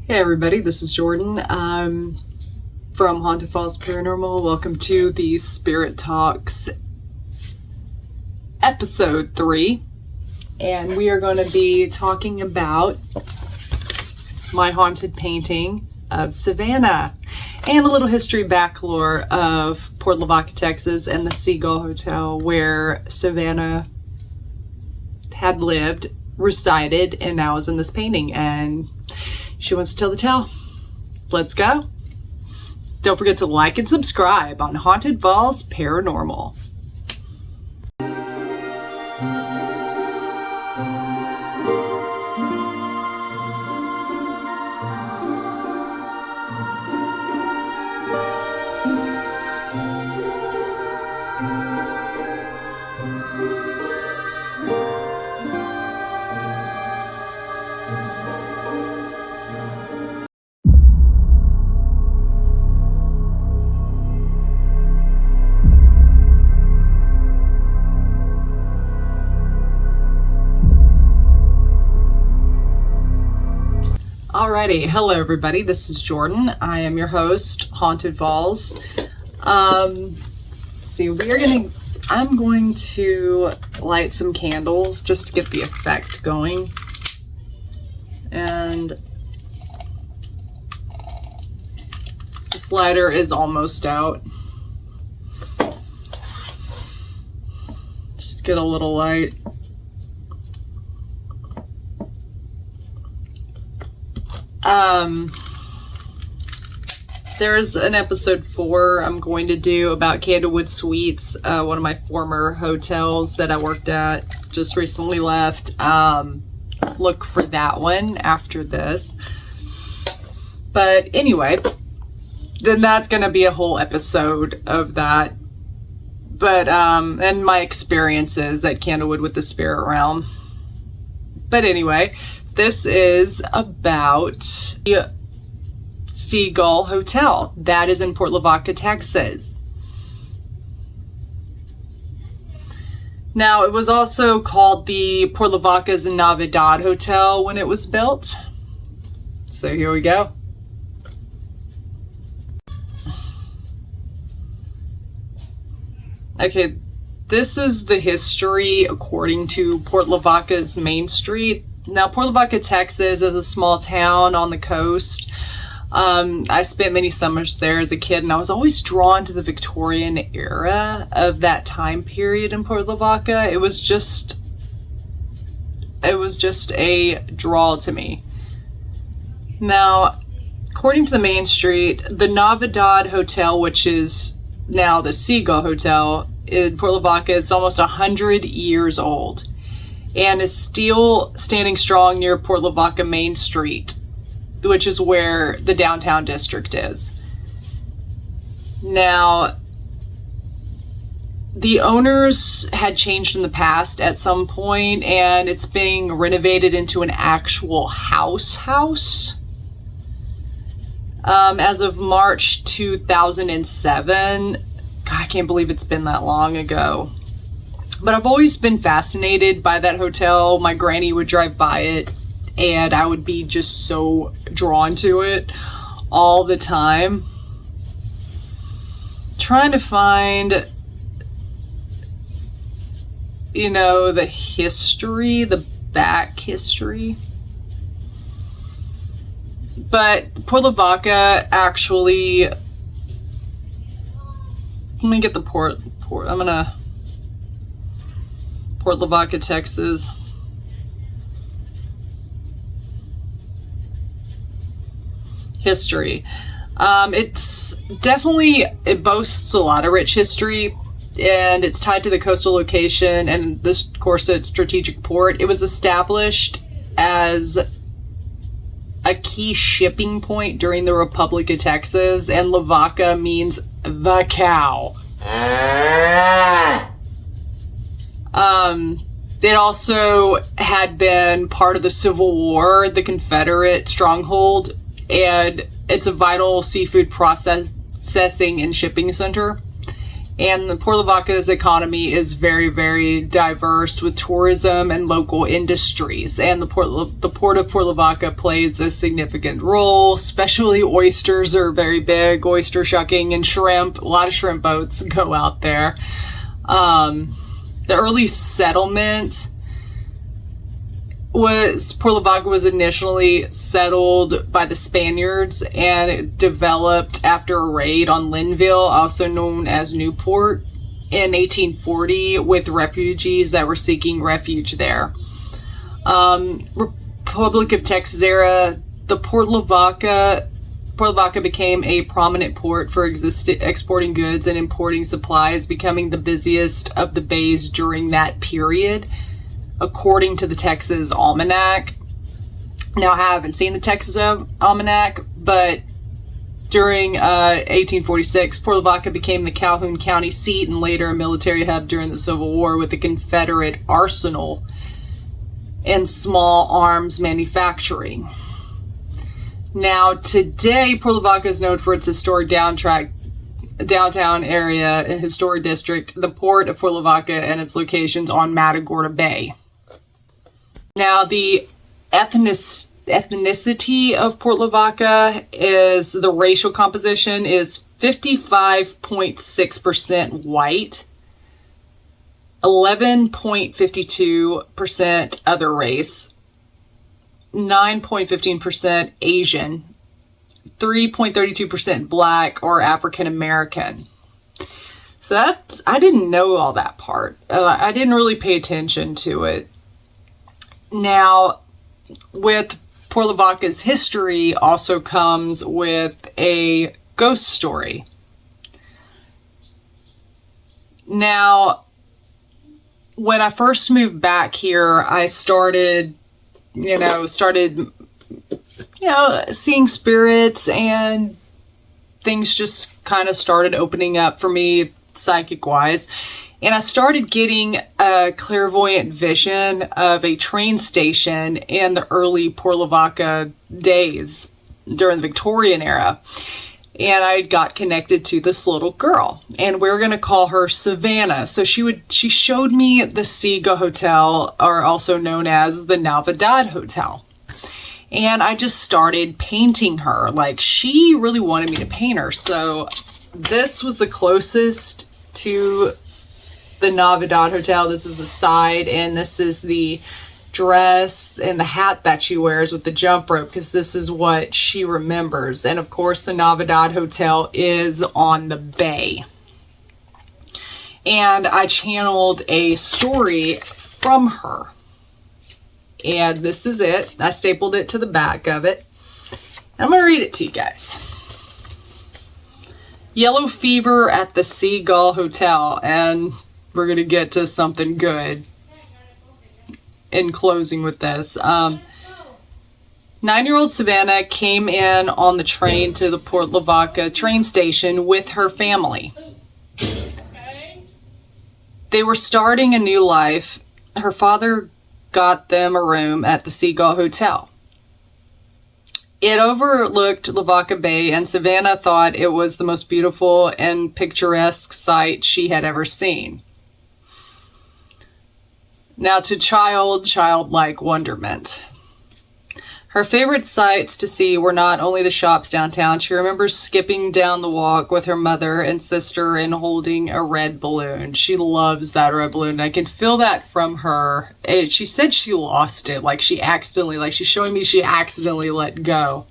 Hey everybody, this is Jordan from Haunting Falls Paranormal. Welcome to the Spirit Talks episode 3. And we are going to be talking about my haunted painting of Savannah and a little history backlore of Port Lavaca, Texas and the Seagull Hotel where Savannah had lived, resided, and now is in this painting. And she wants to tell the tale. Let's go. Don't forget to like and subscribe on Haunting Falls Paranormal. Alrighty, hello everybody, this is Jordan. I am your host, Haunted Falls. I'm going to light some candles just to get the effect going. And this lighter is almost out. Just get a little light. There's an episode 4 I'm going to do about Candlewood Suites, one of my former hotels that I worked at, just recently left. Look for that one after this. But anyway, then that's going to be a whole episode of that. But, and my experiences at Candlewood with the spirit realm. But anyway, this is about the Seagull Hotel. That is in Port Lavaca, Texas. Now, it was also called the Port Lavaca's Navidad Hotel when it was built. So here we go. Okay, this is the history according to Port Lavaca's Main Street. Now, Port Lavaca, Texas is a small town on the coast. I spent many summers there as a kid, and I was always drawn to the Victorian era of that time period in Port Lavaca. It was just a draw to me. Now, according to the Main Street, the Navidad Hotel, which is now the Seagull Hotel in Port Lavaca, is almost 100 years old and is still standing strong near Port Lavaca Main Street, which is where the downtown district is. Now, the owners had changed in the past at some point, and it's being renovated into an actual house. As of March 2007, God, I can't believe it's been that long ago. But I've always been fascinated by that hotel. My granny would drive by it, and I would be just so drawn to it all the time. Trying to find, the history, the back history. But Port Lavaca actually, let me get the Port Lavaca, Texas. History. It boasts a lot of rich history, and it's tied to the coastal location and this, of course, its strategic port. It was established as a key shipping point during the Republic of Texas, and Lavaca means the cow. It also had been part of the Civil War, the Confederate stronghold, and it's a vital seafood processing and shipping center. And the Port Lavaca's economy is very, very diverse with tourism and local industries. And the Port of Port Lavaca plays a significant role, especially oysters are very big, oyster shucking and shrimp. A lot of shrimp boats go out there. The early settlement Port Lavaca was initially settled by the Spaniards, and it developed after a raid on Linville, also known as Newport, in 1840 with refugees that were seeking refuge there. Republic of Texas era, the Port Lavaca became a prominent port for exporting goods and importing supplies, becoming the busiest of the bays during that period, according to the Texas Almanac. Now, I haven't seen the Texas Almanac, but during 1846, Port Lavaca became the Calhoun County seat and later a military hub during the Civil War with a Confederate arsenal and small arms manufacturing. Now, today, Port Lavaca is known for its historic downtown area, a historic district, the Port of Port Lavaca, and its locations on Matagorda Bay. Now, the ethnicity of Port Lavaca is, the racial composition is 55.6% white, 11.52% other race, 9.15% Asian, 3.32% Black or African American. So that's, I didn't know all that part. I didn't really pay attention to it. Now, with Port Lavaca's history also comes with a ghost story. Now, when I first moved back here, I started seeing spirits, and things just kind of started opening up for me psychic wise. And I started getting a clairvoyant vision of a train station in the early Port Lavaca days during the Victorian era. And I got connected to this little girl, and we're going to call her Savannah. So she showed me the Seagull Hotel, or also known as the Navidad Hotel. And I just started painting her. Like, she really wanted me to paint her. So this was the closest to the Navidad Hotel. This is the side, and this is the dress and the hat that she wears with the jump rope, because this is what she remembers. And of course, the Navidad Hotel is on the bay. And I channeled a story from her. And this is it. I stapled it to the back of it. I'm going to read it to you guys. Yellow fever at the Seagull Hotel. And we're going to get to something good in closing with this. 9-year-old Savannah came in on the train to the Port Lavaca train station with her family. They were starting a new life. Her father got them a room at the Seagull Hotel. It overlooked Lavaca Bay, and Savannah thought it was the most beautiful and picturesque sight she had ever seen. Now, to childlike wonderment. Her favorite sights to see were not only the shops downtown. She remembers skipping down the walk with her mother and sister and holding a red balloon. She loves that red balloon. I can feel that from her. She said she lost it, she's showing me she accidentally let go.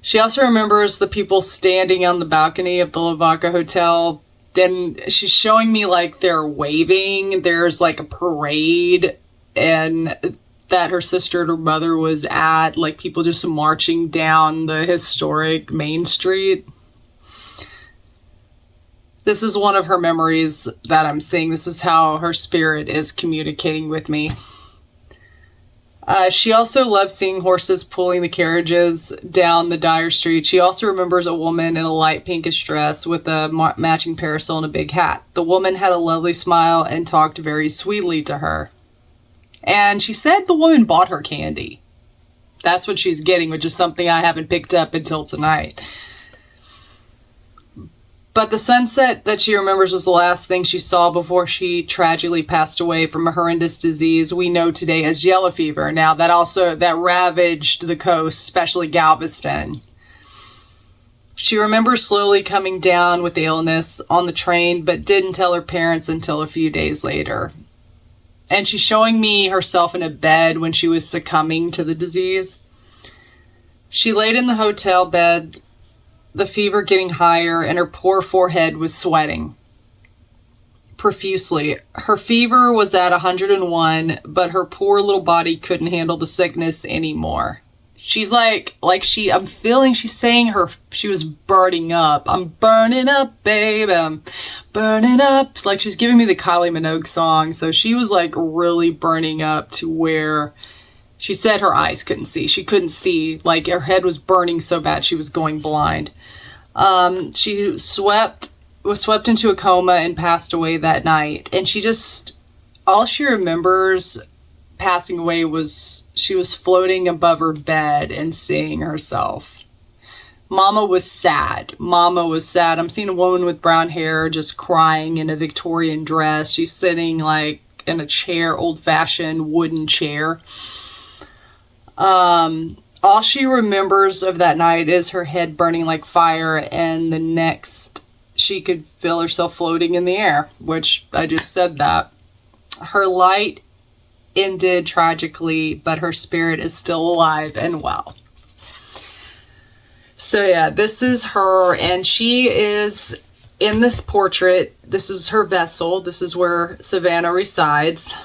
She also remembers the people standing on the balcony of the Lavaca Hotel. Then she's showing me like they're waving. There's like a parade, and that her sister and her mother was at, like people just marching down the historic Main Street. This is one of her memories that I'm seeing. This is how her spirit is communicating with me. She also loves seeing horses pulling the carriages down the Dyer Street. She also remembers a woman in a light pinkish dress with a matching parasol and a big hat. The woman had a lovely smile and talked very sweetly to her. And she said the woman bought her candy. That's what she's getting, which is something I haven't picked up until tonight. But the sunset that she remembers was the last thing she saw before she tragically passed away from a horrendous disease we know today as yellow fever. Now, that ravaged the coast, especially Galveston. She remembers slowly coming down with the illness on the train, but didn't tell her parents until a few days later. And she's showing me herself in a bed when she was succumbing to the disease. She laid in the hotel bed, the fever getting higher, and her poor forehead was sweating profusely. Her fever was at 101, but her poor little body couldn't handle the sickness anymore. She's I'm feeling she's saying she was burning up. I'm burning up, babe. I'm burning up. Like she's giving me the Kylie Minogue song. So she was like really burning up to where she said her eyes couldn't see. She couldn't see. Like her head was burning so bad she was going blind. She was swept into a coma and passed away that night. And all she remembers passing away was she was floating above her bed and seeing herself. Mama was sad. I'm seeing a woman with brown hair just crying in a Victorian dress. She's sitting like in a chair, old-fashioned wooden chair. All she remembers of that night is her head burning like fire, and the next she could feel herself floating in the air, which I just said that. Her light ended tragically, but her spirit is still alive and well. So yeah, this is her, and she is in this portrait. This is her vessel. This is where Savannah resides.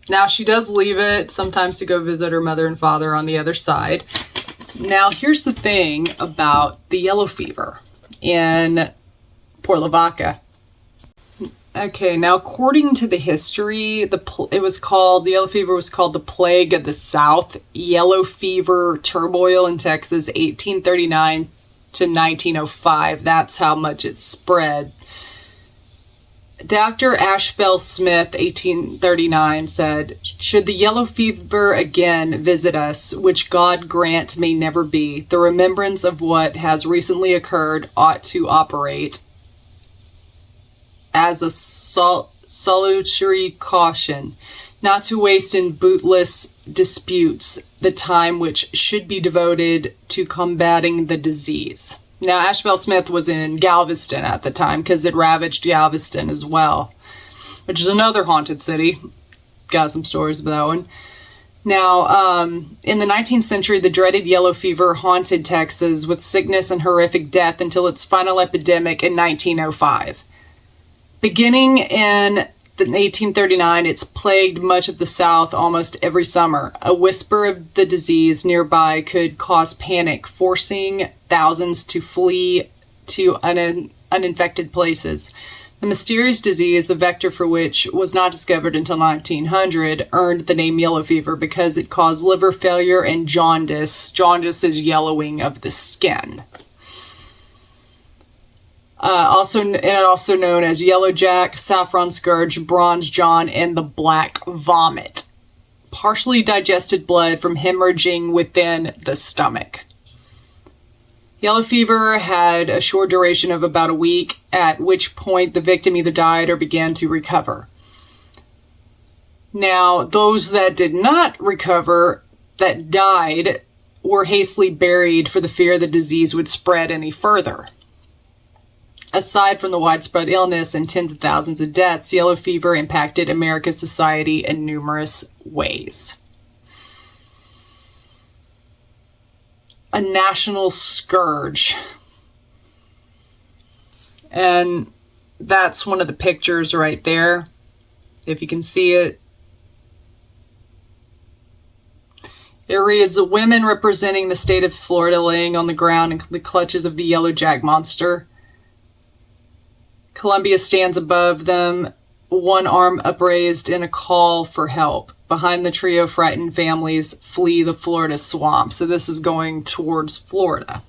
Now, she does leave it sometimes to go visit her mother and father on the other side. Now, here's the thing about the yellow fever in Port Lavaca. Okay, now according to the history, the yellow fever was called the Plague of the South. Yellow fever turmoil in Texas, 1839 to 1905. That's how much it spread. Dr. Ashbel Smith, 1839, said, "Should the yellow fever again visit us, which God grant may never be, the remembrance of what has recently occurred ought to operate as a salutary caution, not to waste in bootless disputes the time which should be devoted to combating the disease." Now, Ashbel Smith was in Galveston at the time because it ravaged Galveston as well, which is another haunted city. Got some stories about that one. Now, in the 19th century, the dreaded yellow fever haunted Texas with sickness and horrific death until its final epidemic in 1905. Beginning in 1839, it's plagued much of the South almost every summer. A whisper of the disease nearby could cause panic, forcing thousands to flee to uninfected places. The mysterious disease, the vector for which was not discovered until 1900, earned the name yellow fever because it caused liver failure and jaundice. Jaundice is yellowing of the skin. Also known as yellow jack, saffron scourge, bronze John, and the black vomit. Partially digested blood from hemorrhaging within the stomach. Yellow fever had a short duration of about a week, at which point the victim either died or began to recover. Now, those that did not recover, that died, were hastily buried for the fear the disease would spread any further. Aside from the widespread illness and tens of thousands of deaths, yellow fever impacted America's society in numerous ways. A national scourge. And that's one of the pictures right there, if you can see it. It reads, "Women representing the state of Florida laying on the ground in the clutches of the yellow jack monster. Columbia stands above them, one arm upraised in a call for help. Behind the trio, frightened families flee the Florida swamp." So this is going towards Florida.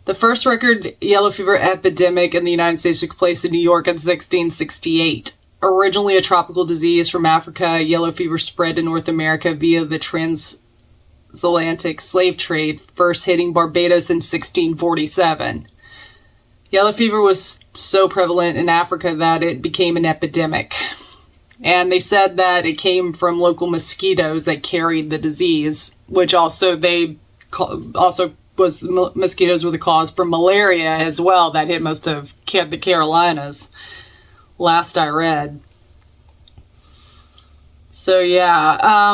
The first record yellow fever epidemic in the United States took place in New York in 1668. Originally a tropical disease from Africa, yellow fever spread to North America via the transatlantic slave trade, first hitting Barbados in 1647. Yellow fever was so prevalent in Africa that it became an epidemic. And they said that it came from local mosquitoes that carried the disease, which also mosquitoes were the cause for malaria as well that hit most of the Carolinas, last I read. So yeah,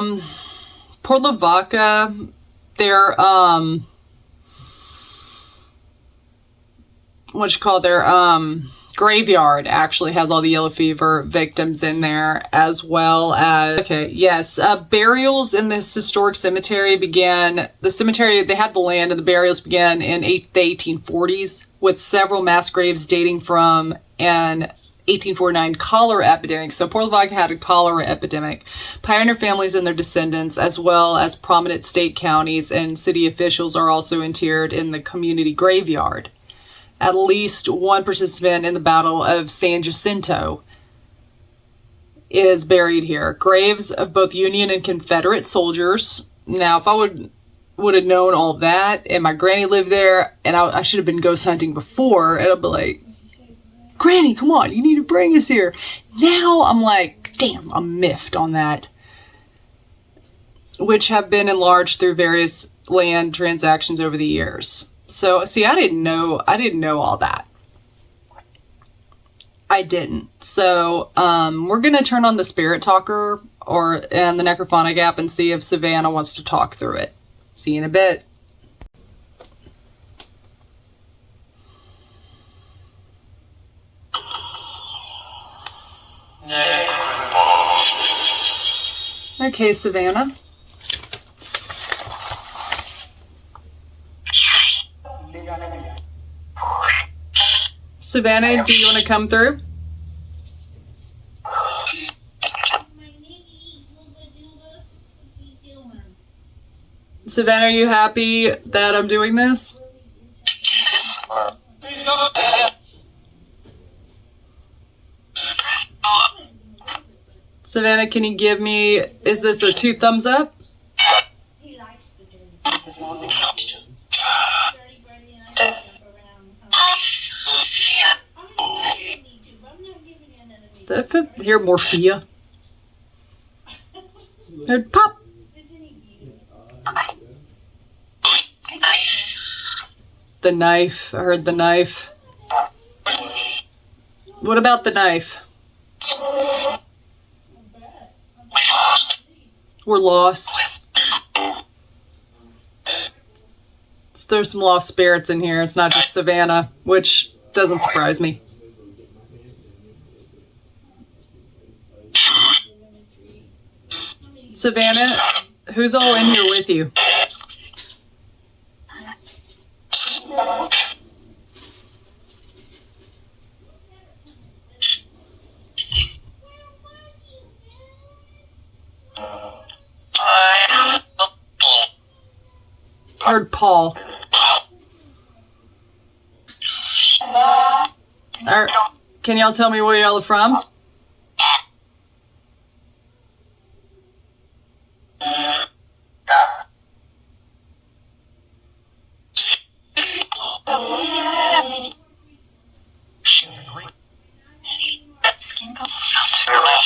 Port Lavaca, their graveyard actually has all the yellow fever victims in there, as well as, burials in this historic cemetery they had the land, and the burials began in the 1840s, with several mass graves dating from an 1849 cholera epidemic. So Port Lavaca had a cholera epidemic. Pioneer families and their descendants, as well as prominent state, counties, and city officials, are also interred in the community graveyard. At least one participant in the Battle of San Jacinto is buried here. Graves of both Union and Confederate soldiers. Now, if I would have known all that, and my granny lived there, and I should have been ghost hunting before, and I'd be like, Granny, come on, you need to bring us here. Now I'm like, damn, I'm miffed on that. Which have been enlarged through various land transactions over the years. So, see, I didn't know all that. I didn't. So, we're going to turn on the Spirit Talker and the Necrophonic app and see if Savannah wants to talk through it. See you in a bit. Okay, Savannah. Savannah, do you want to come through? Savannah, are you happy that I'm doing this? Savannah, can you give me, is this a 2 thumbs up? Did I hear Morphia? Heard pop. The knife. I heard the knife. What about the knife? We're lost. There's some lost spirits in here. It's not just Savannah, which doesn't surprise me. Savannah, who's all in here with you? Heard Paul. Can y'all tell me where y'all are from?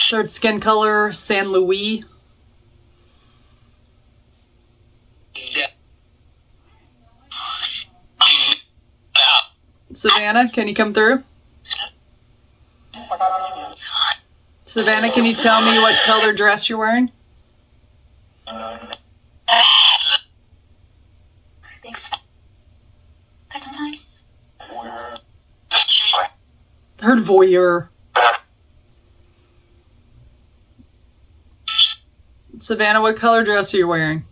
Third skin color, San Luis. Savannah, can you come through? Savannah, can you tell me what color dress you're wearing? Heard voyeur. Savannah, what color dress are you wearing?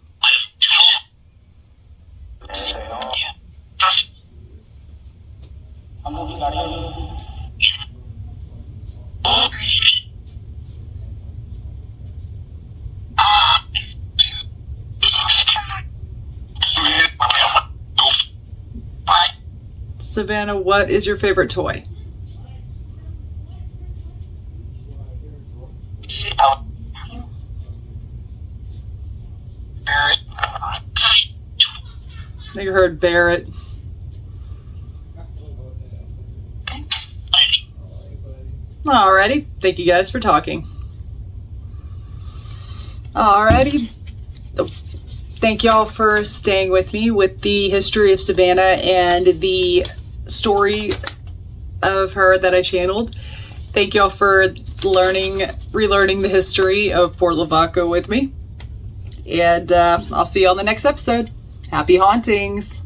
Savannah, what is your favorite toy? I think I heard Barrett. Alrighty. Thank you guys for talking. Alrighty. Thank y'all for staying with me with the history of Savannah and the story of her that I channeled. Thank y'all for relearning the history of Port Lavaca with me. And I'll see you on the next episode. Happy hauntings!